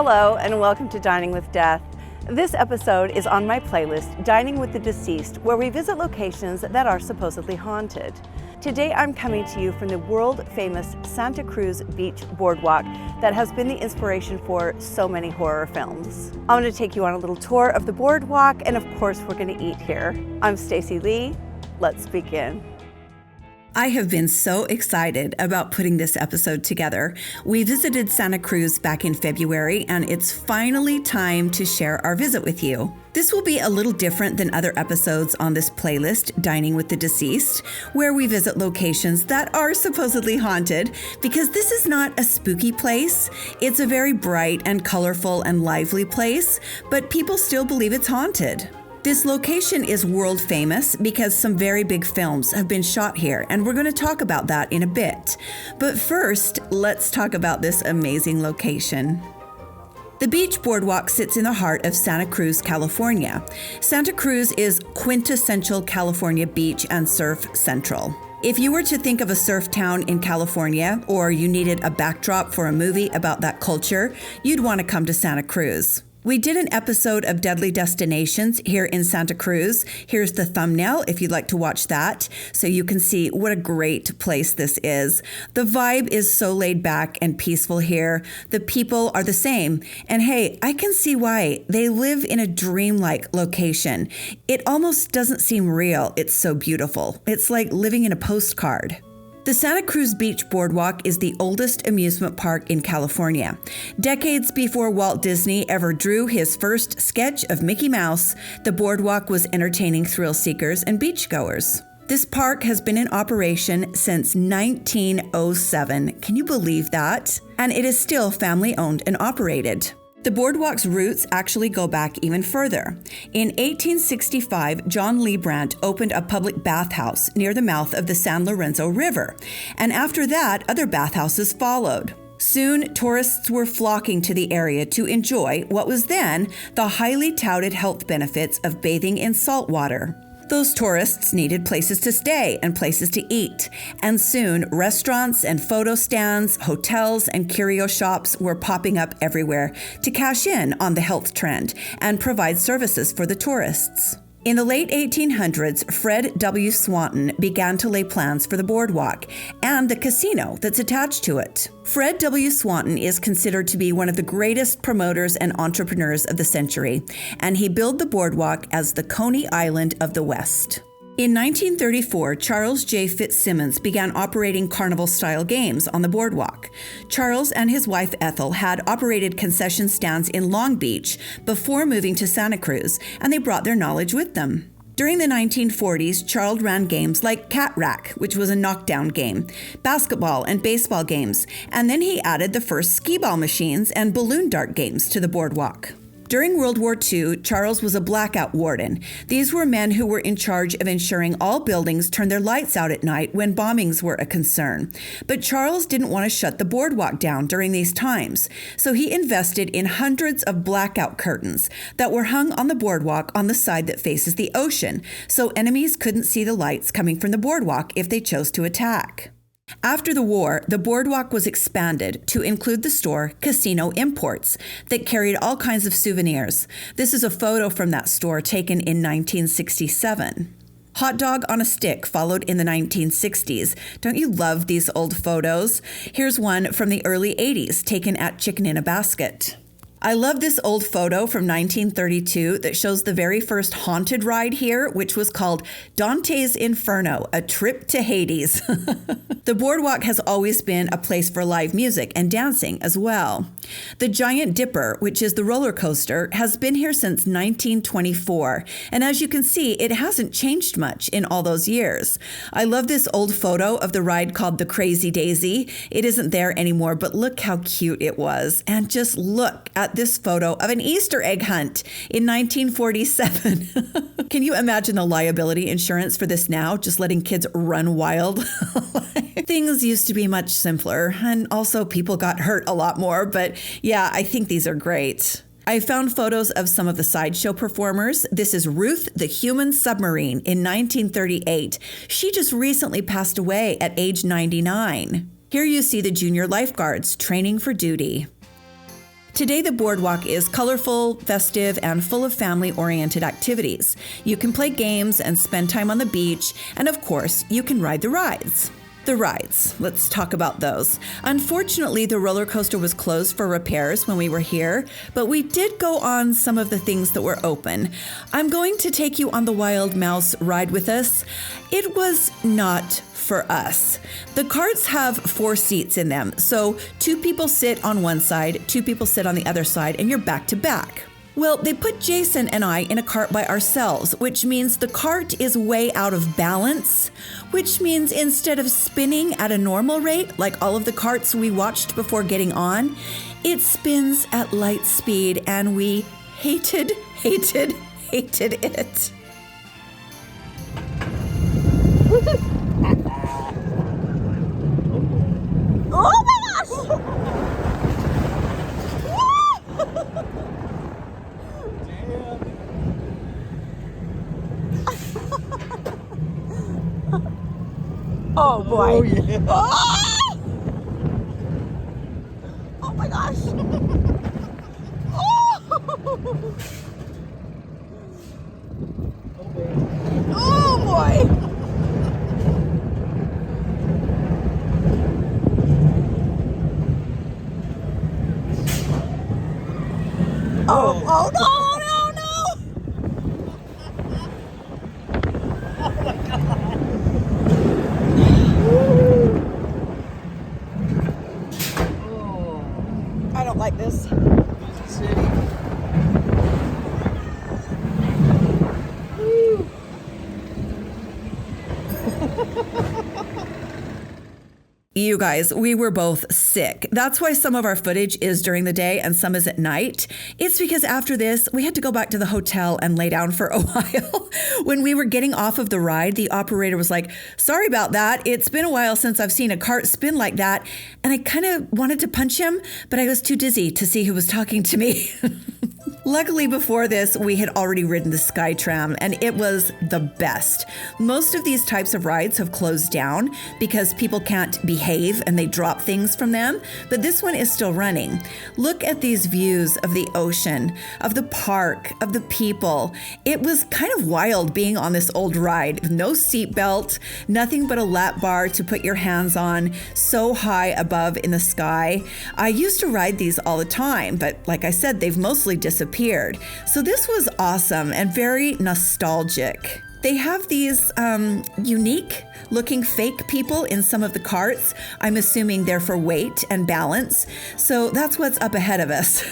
Hello and welcome to Dining with Death. This episode is on my playlist, Dining with the Deceased, where we visit locations that are supposedly haunted. Today I'm coming to you from the world-famous Santa Cruz Beach Boardwalk that has been the inspiration for so many horror films. I'm going to take you on a little tour of the boardwalk, and of course we're going to eat here. I'm Stacy Lee. Let's begin. I have been so excited about putting this episode together. We visited Santa Cruz back in February, and it's finally time to share our visit with you. This will be a little different than other episodes on this playlist, Dining with the Deceased, where we visit locations that are supposedly haunted, because this is not a spooky place. It's a very bright and colorful and lively place, but people still believe it's haunted. This location is world famous because some very big films have been shot here, and we're going to talk about that in a bit. But first, let's talk about this amazing location. The Beach Boardwalk sits in the heart of Santa Cruz, California. Santa Cruz is quintessential California beach and surf central. If you were to think of a surf town in California, or you needed a backdrop for a movie about that culture, you'd want to come to Santa Cruz. We did an episode of Deadly Destinations here in Santa Cruz. Here's the thumbnail if you'd like to watch that, so you can see what a great place this is. The vibe is so laid back and peaceful here. The people are the same. And hey, I can see why. They live in a dreamlike location. It almost doesn't seem real. It's so beautiful. It's like living in a postcard. The Santa Cruz Beach Boardwalk is the oldest amusement park in California. Decades before Walt Disney ever drew his first sketch of Mickey Mouse, the boardwalk was entertaining thrill seekers and beachgoers. This park has been in operation since 1907. Can you believe that? And it is still family owned and operated. The boardwalk's roots actually go back even further. In 1865, John Lee Brandt opened a public bathhouse near the mouth of the San Lorenzo River, and after that, other bathhouses followed. Soon, tourists were flocking to the area to enjoy what was then the highly touted health benefits of bathing in salt water. Those tourists needed places to stay and places to eat, and soon restaurants and photo stands, hotels, and curio shops were popping up everywhere to cash in on the health trend and provide services for the tourists. In the late 1800s, Fred W. Swanton began to lay plans for the boardwalk and the casino that's attached to it. Fred W. Swanton is considered to be one of the greatest promoters and entrepreneurs of the century, and he billed the boardwalk as the Coney Island of the West. In 1934, Charles J. Fitzsimmons began operating carnival-style games on the boardwalk. Charles and his wife Ethel had operated concession stands in Long Beach before moving to Santa Cruz, and they brought their knowledge with them. During the 1940s, Charles ran games like Cat Rack, which was a knockdown game, basketball and baseball games, and then he added the first skee-ball machines and balloon dart games to the boardwalk. During World War II, Charles was a blackout warden. These were men who were in charge of ensuring all buildings turned their lights out at night when bombings were a concern. But Charles didn't want to shut the boardwalk down during these times, so he invested in hundreds of blackout curtains that were hung on the boardwalk on the side that faces the ocean, so enemies couldn't see the lights coming from the boardwalk if they chose to attack. After the war, the boardwalk was expanded to include the store Casino Imports that carried all kinds of souvenirs. This is a photo from that store taken in 1967. Hot dog on a stick followed in the 1960s. Don't you love these old photos? Here's one from the early 80s taken at Chicken in a Basket. I love this old photo from 1932 that shows the very first haunted ride here, which was called Dante's Inferno, a trip to Hades. The boardwalk has always been a place for live music and dancing as well. The Giant Dipper, which is the roller coaster, has been here since 1924. And as you can see, it hasn't changed much in all those years. I love this old photo of the ride called the Crazy Daisy. It isn't there anymore, but look how cute it was. And just look at this photo of an Easter egg hunt in 1947. Can you imagine the liability insurance for this now? Just letting kids run wild? Things used to be much simpler, and also people got hurt a lot more, but yeah, I think these are great. I found photos of some of the sideshow performers. This is Ruth the Human Submarine in 1938. She just recently passed away at age 99. Here you see the junior lifeguards training for duty. Today, the boardwalk is colorful, festive, and full of family-oriented activities. You can play games and spend time on the beach, and of course, you can ride the rides. The rides. Let's talk about those. Unfortunately, the roller coaster was closed for repairs when we were here, but we did go on some of the things that were open. I'm going to take you on the Wild Mouse ride with us. It was not for us. The carts have 4 seats in them, so 2 people sit on one side, 2 people sit on the other side, and you're back to back. Well, they put Jason and I in a cart by ourselves, which means the cart is way out of balance, which means instead of spinning at a normal rate, like all of the carts we watched before getting on, it spins at light speed, and we hated it. Oh my gosh! Oh boy. Oh yeah. Oh! Oh my gosh. Oh! Oh boy. Oh no, no, no! Oh my god. Oh. I don't like this. City. You guys, we were both sick. That's why some of our footage is during the day and some is at night. It's because after this, we had to go back to the hotel and lay down for a while. When we were getting off of the ride, the operator was like, "Sorry about that. It's been a while since I've seen a cart spin like that." And I kind of wanted to punch him, but I was too dizzy to see who was talking to me. Luckily, before this, we had already ridden the Skytram, and it was the best. Most of these types of rides have closed down because people can't behave and they drop things from them, but this one is still running. Look at these views of the ocean, of the park, of the people. It was kind of wild being on this old ride. No seatbelt, nothing but a lap bar to put your hands on, so high above in the sky. I used to ride these all the time, but like I said, they've mostly disappeared. So this was awesome and very nostalgic. They have these unique looking fake people in some of the carts. I'm assuming they're for weight and balance. So that's what's up ahead of us.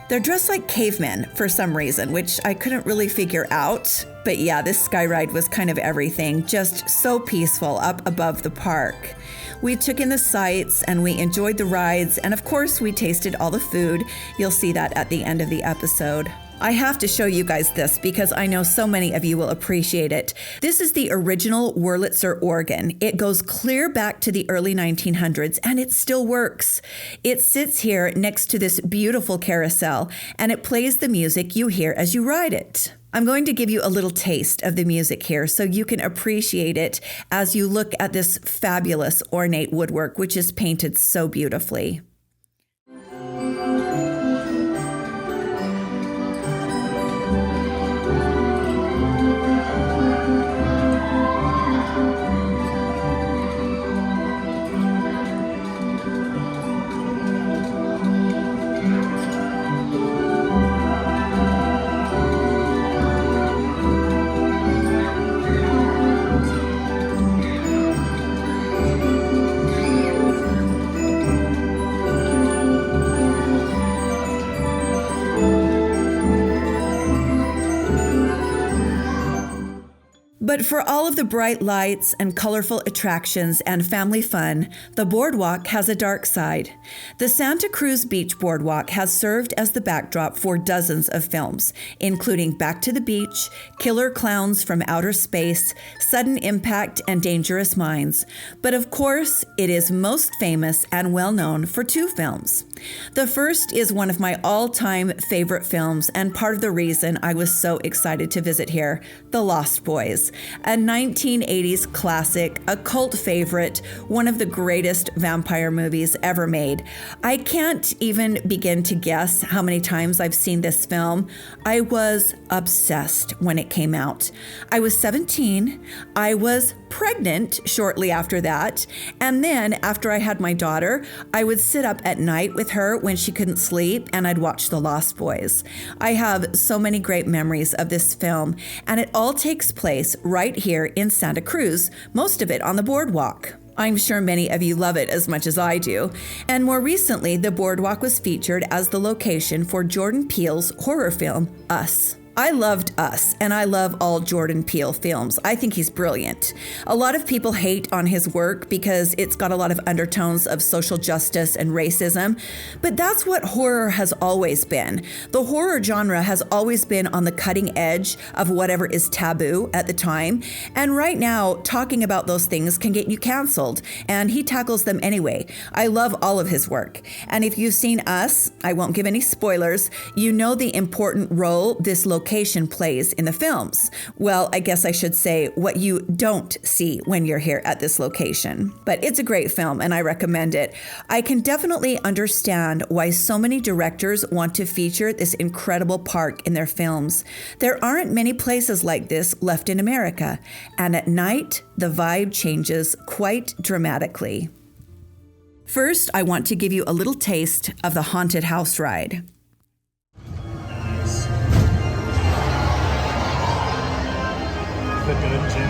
They're dressed like cavemen for some reason, which I couldn't really figure out. But yeah, this sky ride was kind of everything, just so peaceful up above the park. We took in the sights and we enjoyed the rides, and of course we tasted all the food. You'll see that at the end of the episode. I have to show you guys this because I know so many of you will appreciate it. This is the original Wurlitzer organ. It goes clear back to the early 1900s and it still works. It sits here next to this beautiful carousel and it plays the music you hear as you ride it. I'm going to give you a little taste of the music here so you can appreciate it as you look at this fabulous ornate woodwork, which is painted so beautifully. But for all of the bright lights and colorful attractions and family fun, the boardwalk has a dark side. The Santa Cruz Beach Boardwalk has served as the backdrop for dozens of films, including Back to the Beach, Killer Clowns from Outer Space, Sudden Impact, and Dangerous Minds. But of course, it is most famous and well known for 2 films. The first is one of my all-time favorite films and part of the reason I was so excited to visit here, The Lost Boys. a 1980s classic, a cult favorite, one of the greatest vampire movies ever made. I can't even begin to guess how many times I've seen this film. I was obsessed when it came out. I was 17. I was pregnant shortly after that. And then after I had my daughter, I would sit up at night with her when she couldn't sleep and I'd watch The Lost Boys. I have so many great memories of this film, and it all takes place right here in Santa Cruz, most of it on the boardwalk. I'm sure many of you love it as much as I do. And more recently, the boardwalk was featured as the location for Jordan Peele's horror film, Us. I loved Us, and I love all Jordan Peele films. I think he's brilliant. A lot of people hate on his work because it's got a lot of undertones of social justice and racism, but that's what horror has always been. The horror genre has always been on the cutting edge of whatever is taboo at the time, and right now, talking about those things can get you canceled, and he tackles them anyway. I love all of his work, and if you've seen Us, I won't give any spoilers, you know the important role this location plays in the films. Well, I guess I should say what you don't see when you're here at this location. But it's a great film and I recommend it. I can definitely understand why so many directors want to feature this incredible park in their films. There aren't many places like this left in America, and at night, the vibe changes quite dramatically. First, I want to give you a little taste of the haunted house ride. The dungeon.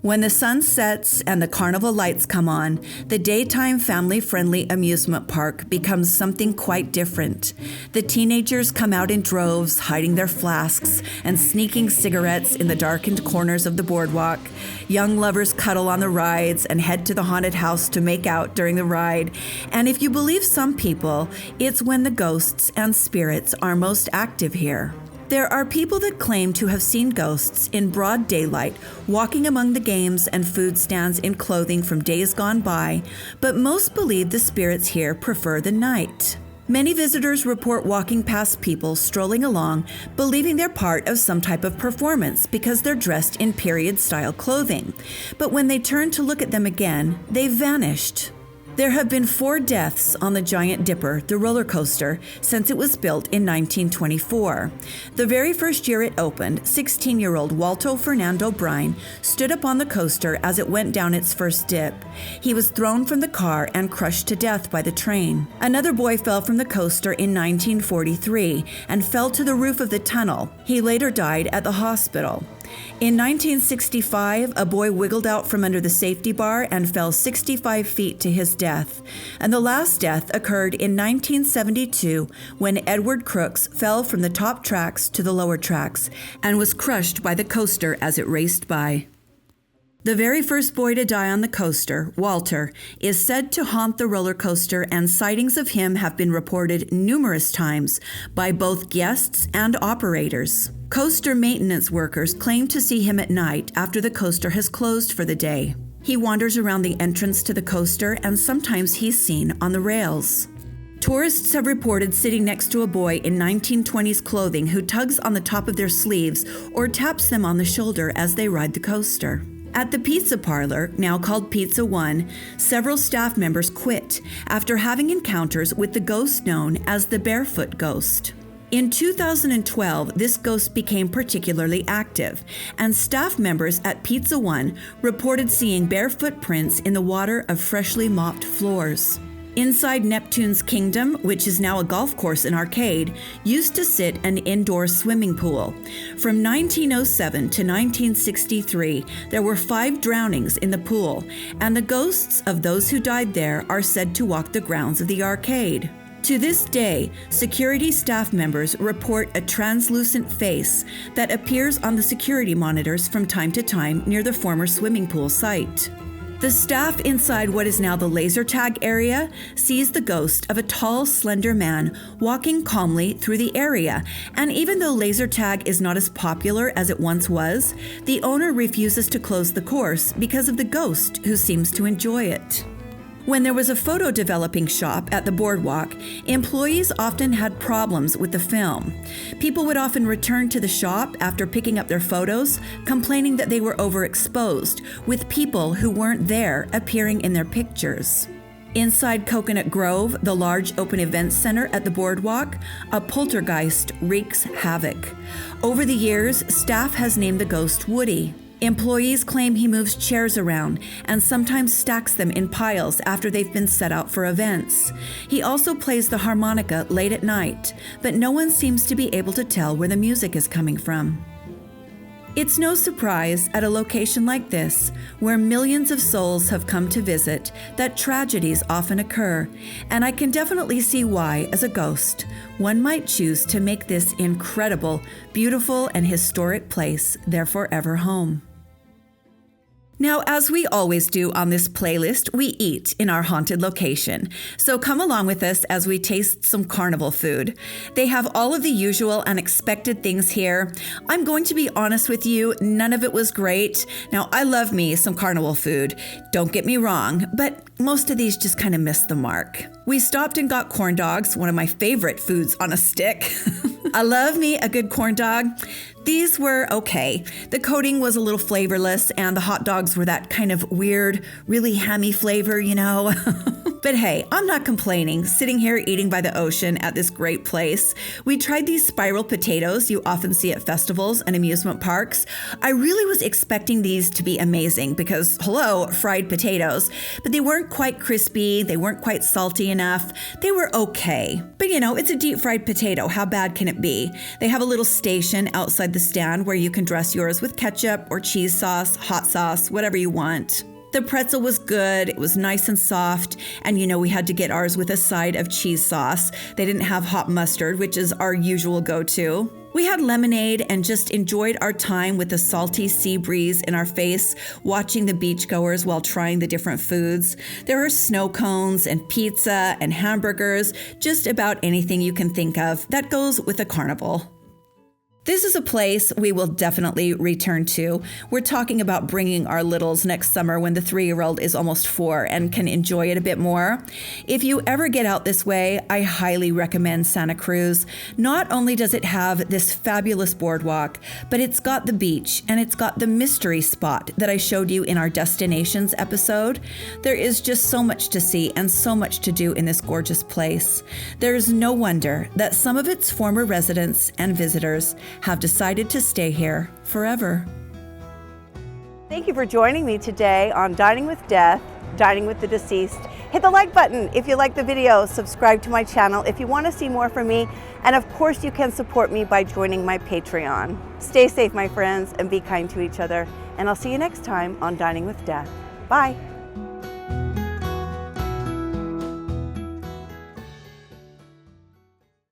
When the sun sets and the carnival lights come on, the daytime family-friendly amusement park becomes something quite different. The teenagers come out in droves, hiding their flasks and sneaking cigarettes in the darkened corners of the boardwalk. Young lovers cuddle on the rides and head to the haunted house to make out during the ride. And if you believe some people, it's when the ghosts and spirits are most active here. There are people that claim to have seen ghosts in broad daylight, walking among the games and food stands in clothing from days gone by, but most believe the spirits here prefer the night. Many visitors report walking past people strolling along, believing they're part of some type of performance because they're dressed in period-style clothing. But when they turn to look at them again, they've vanished. There have been 4 deaths on the Giant Dipper, the roller coaster, since it was built in 1924. The very first year it opened, 16-year-old Walto Fernando Brine stood up on the coaster as it went down its first dip. He was thrown from the car and crushed to death by the train. Another boy fell from the coaster in 1943 and fell to the roof of the tunnel. He later died at the hospital. In 1965, a boy wiggled out from under the safety bar and fell 65 feet to his death. And the last death occurred in 1972 when Edward Crooks fell from the top tracks to the lower tracks and was crushed by the coaster as it raced by. The very first boy to die on the coaster, Walter, is said to haunt the roller coaster, and sightings of him have been reported numerous times by both guests and operators. Coaster maintenance workers claim to see him at night after the coaster has closed for the day. He wanders around the entrance to the coaster, and sometimes he's seen on the rails. Tourists have reported sitting next to a boy in 1920s clothing who tugs on the top of their sleeves or taps them on the shoulder as they ride the coaster. At the pizza parlor, now called Pizza One, several staff members quit after having encounters with the ghost known as the Barefoot Ghost. In 2012, this ghost became particularly active, and staff members at Pizza One reported seeing bare footprints in the water of freshly mopped floors. Inside Neptune's Kingdom, which is now a golf course and arcade, used to sit an indoor swimming pool. From 1907 to 1963, there were 5 drownings in the pool, and the ghosts of those who died there are said to walk the grounds of the arcade. To this day, security staff members report a translucent face that appears on the security monitors from time to time near the former swimming pool site. The staff inside what is now the laser tag area sees the ghost of a tall, slender man walking calmly through the area, and even though laser tag is not as popular as it once was, the owner refuses to close the course because of the ghost who seems to enjoy it. When there was a photo developing shop at the boardwalk, employees often had problems with the film. People would often return to the shop after picking up their photos, complaining that they were overexposed, with people who weren't there appearing in their pictures. Inside Coconut Grove, the large open events center at the boardwalk, a poltergeist wreaks havoc. Over the years, staff has named the ghost Woody. Employees claim he moves chairs around and sometimes stacks them in piles after they've been set out for events. He also plays the harmonica late at night, but no one seems to be able to tell where the music is coming from. It's no surprise at a location like this, where millions of souls have come to visit, that tragedies often occur, and I can definitely see why, as a ghost, one might choose to make this incredible, beautiful, and historic place their forever home. Now, as we always do on this playlist, we eat in our haunted location. So come along with us as we taste some carnival food. They have all of the usual unexpected things here. I'm going to be honest with you, none of it was great. Now, I love me some carnival food. Don't get me wrong, but most of these just kind of missed the mark. We stopped and got corn dogs, one of my favorite foods on a stick. I love me a good corn dog. These were okay. The coating was a little flavorless, and the hot dogs were that kind of weird, really hammy flavor, you know. But hey, I'm not complaining, sitting here eating by the ocean at this great place. We tried these spiral potatoes you often see at festivals and amusement parks. I really was expecting these to be amazing because, hello, fried potatoes. But they weren't quite crispy, they weren't quite salty enough. They were okay. But you know, it's a deep fried potato. How bad can it be? They have a little station outside the stand where you can dress yours with ketchup or cheese sauce, hot sauce, whatever you want. The pretzel was good, it was nice and soft, and you know we had to get ours with a side of cheese sauce. They didn't have hot mustard, which is our usual go-to. We had lemonade and just enjoyed our time with the salty sea breeze in our face, watching the beachgoers while trying the different foods. There are snow cones and pizza and hamburgers, just about anything you can think of that goes with a carnival. This is a place we will definitely return to. We're talking about bringing our littles next summer when the 3-year-old is almost 4 and can enjoy it a bit more. If you ever get out this way, I highly recommend Santa Cruz. Not only does it have this fabulous boardwalk, but it's got the beach and it's got the mystery spot that I showed you in our destinations episode. There is just so much to see and so much to do in this gorgeous place. There's no wonder that some of its former residents and visitors have decided to stay here forever. Thank you for joining me today on Dining with Death, Dining with the Deceased. Hit the like button if you like the video, subscribe to my channel if you want to see more from me, and of course you can support me by joining my Patreon. Stay safe, my friends, and be kind to each other, and I'll see you next time on Dining with Death. Bye.